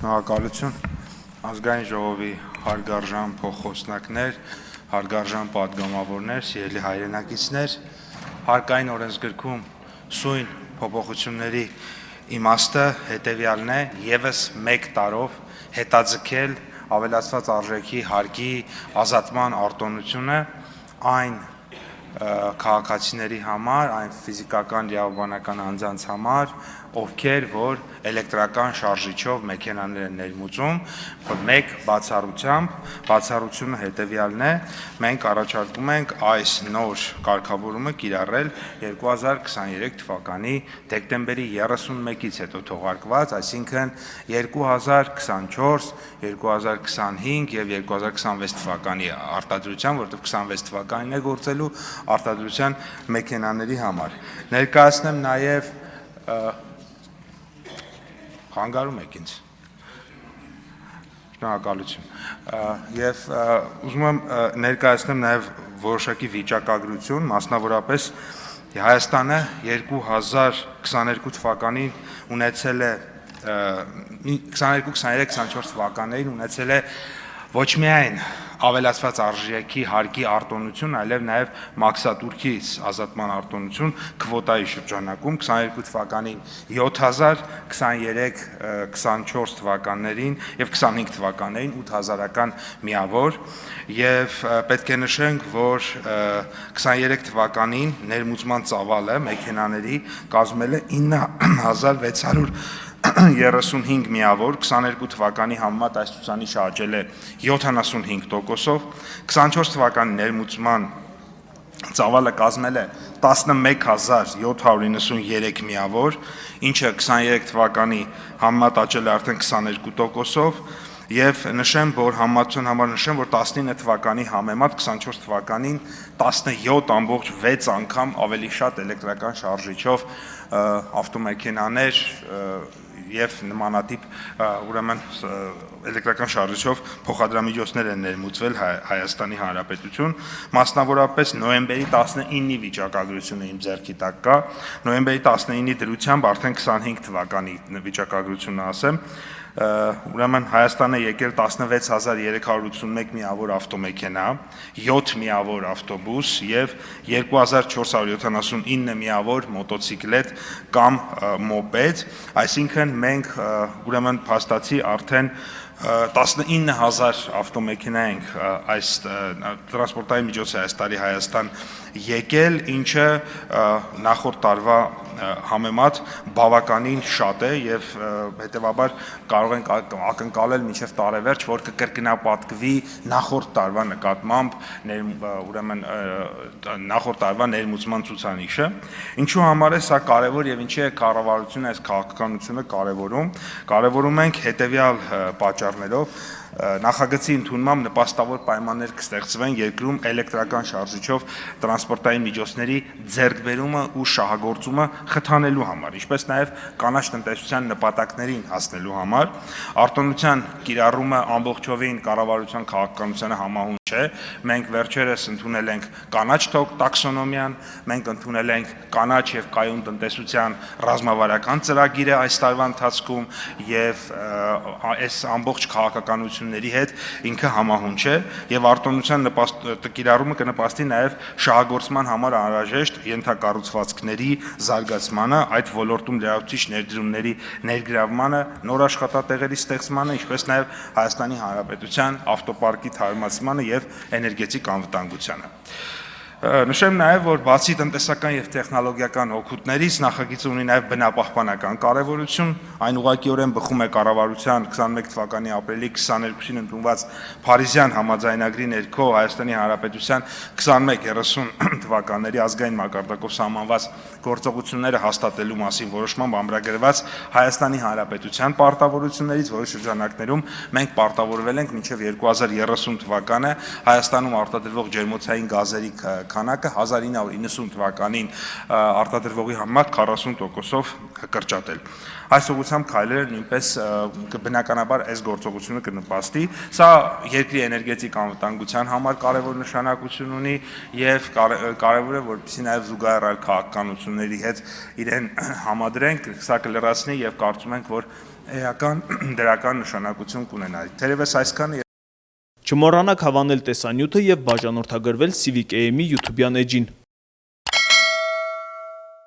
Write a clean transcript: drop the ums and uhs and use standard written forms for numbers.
Շնորհակալություն ազգային ժողովի հարգարժան փոխխոսնակներ, հարգարժան պատգամավորներ, սիրելի հայրենակիցներ, հարկային օրենսգրքում սույն փոփոխությունների իմաստը հետևյալն է, եւս 1 տարով հետաձգել ավելացված արժեքի հարկի ազատման արտոնությունը այն քաղաքացիների համար, այն ֆիզիկական իրավաբանական անձանց համար, ովքեր որ էլեկտրական շարժիչով մեքենաներ են ներմուծում, մեկ բացառությամբ, բացառությունը հետևյալն է, մենք առաջարկում ենք այս նոր կարգավորումը կիրառել 2023 թվականի դեկտեմբերի 31-ից հետո թողարկված, այսինքն 2024, 2025 եւ 2026 թվականի արտադրության, որտեղ 26 թվականին է գործելու արտադրության մեքենաների համար։ Ներկայացնեմ նաեւ Խանգարում եք ինձ։ Շնորհակալություն։ Եվ ուզում եմ ներկայացնեմ նաև որոշակի վիճակագրություն, մասնավորապես Հայաստանը 2022 թվականին ունեցել է 22, 23, 24 թվականներին ունեցել է ոչ միայն ավելացված արժեքի հարկի արտոնություն, այլև նաև մաքսատուրքի ազատման արտոնություն քվոտայի շրջանակում 22 թվականին 7000, 23, 24 թվականներին եւ 25 թվականներին 8000-ական միավոր եւ պետք է նշենք, որ 23 թվականին ներմուծման ծավալը մեքենաների կազմել է 9635 միավոր, 22 թվականի համեմատ այս ցուցանիշը աճել է 75%-ով, 24 թվականի ներմուծման ծավալը կազմել է 11793 միավոր, ինչը 23 թվականի համեմատ աճել է արդեն 22%-ով, եւ նշեմ, որ համացան համար նշեմ, որ 19 թվականի համեմատ 24 թվականին 17.6 անգամ ավելի շատ էլեկտրական շարժիչով ավտոմեքենաներ եւ նմանատիպ ուրեմն էլեկտրական շարժիչով փոխադրամիջոցներ են ներմուծվել Հայաստանի Հանրապետություն, մասնավորապես նոյեմբերի 19-ի վիճակագրությունը իմ ձեռքի տակ կա, նոյեմբերի 19-ի դրությամբ արդեն 25 թվականի վիճակագրությունը ասեմ, ուրեմն Հայաստանը եկել 16381 միավոր ավտոմեքենա, 7 միավոր ավտոբուս եւ 2479 միավոր մոտոցիկլետ կամ մոպեդ, այսինքն մենք ուրեմն փաստացի արդեն 19000 ավտոմեքենա ենք այս տրանսպորտային միջոցը այս տարի Հայաստան եկել, ինչը նախորդ տարվա համեմատ բավականին շատ է եւ հետեւաբար կարող ենք ակնկալել մինչեւ տարեվերջ, որ կկրկնապատկվի նախորդ տարվա նկատմամբ ուրեմն նախորդ տարվա ներմուծման ցուցանիշը, ինչու համար է սա կարեւոր եւ ինչի է կառավարությունը այս քաղաքականությունը կարեւորում ենք հետեւյալ պատճառներով նախագծի ընդունմամբ նպաստավոր պայմաններ կստեղծվեն երկրում էլեկտրական շարժիչով տրանսպորտային միջոցների ձեռքբերումը ու շահագործումը խթանելու համար, ինչպես նաև կանաչ տնտեսության նպատակներին հասնելու համար, արտոնության կիրառումը ամբողջովին կառավարության քաղաքականությանը համահունչ է, մենք վերջերս ընդունել ենք կանաչ տաքսոնոմիան, մենք ընդունել ենք կանաչ եւ կայուն տնտեսության ռազմավարական ծրագիրը այս տարվա ընթացքում եւ այս ամբողջ քաղաքականությունների հետ ինքը համահունչ է եւ արտոնության կիրառումը կնպաստի նաեւ շահագործման համար անհրաժեշտ ենթակառուցվածքների զարգացմանը, այդ ոլորտում լրացուցիչ ներդրումների ներգրավմանը, նոր աշխատատեղերի ստեղծմանը, ինչպես նաեւ Հայաստանի Հանրապետության ավտոպարկի թարմացմանը եւ էներգետիկ անվտանգությանը։ Նշեմ նաև, որ բացի տնտեսական եւ տեխնոլոգիական օգուտներից նախագիծը ունի նաև բնապահպանական կարևորություն, այն ուղղակիորեն բխում է կառավարության 21 թվականի ապրիլի 22-ին ընդունված Փարիզյան համաձայնագրի ներքո Հայաստանի Հանրապետության 21-30 թվականների ազգային մակարդակով սահմանված գործողությունները հաստատելու մասին որոշմամբ ամրագրված Հայաստանի Հանրապետության պարտավորություններից, որի շրջանակներում մենք պարտավորվել ենք մինչև 2030 թվականը Հայաստանում արտադրվող ջերմոցային գազերի քանակը 1990 թվականին արտադրվողի համեմատ 40%-ով կրճատել։ Այս ուղղությամբ քայլերը նույնպես բնականաբար այս գործողությունը կնպաստի։ Սա երկրի էներգետիկ անվտանգության համար կարևոր նշանակություն ունի եւ կարևոր է, որպեսզի նաեւ զուգահեռ այլ քաղաքականությունների հետ իրեն համադրենք, սա կլրացնի եւ կարծում ենք, որ էական դրական նշանակություն կունենա։ Թերևս այսքանը։ Չմոռանաք հավանել տեսանյութը եւ բաժանորդագրվել Civic AM-ի YouTube-յան էջին։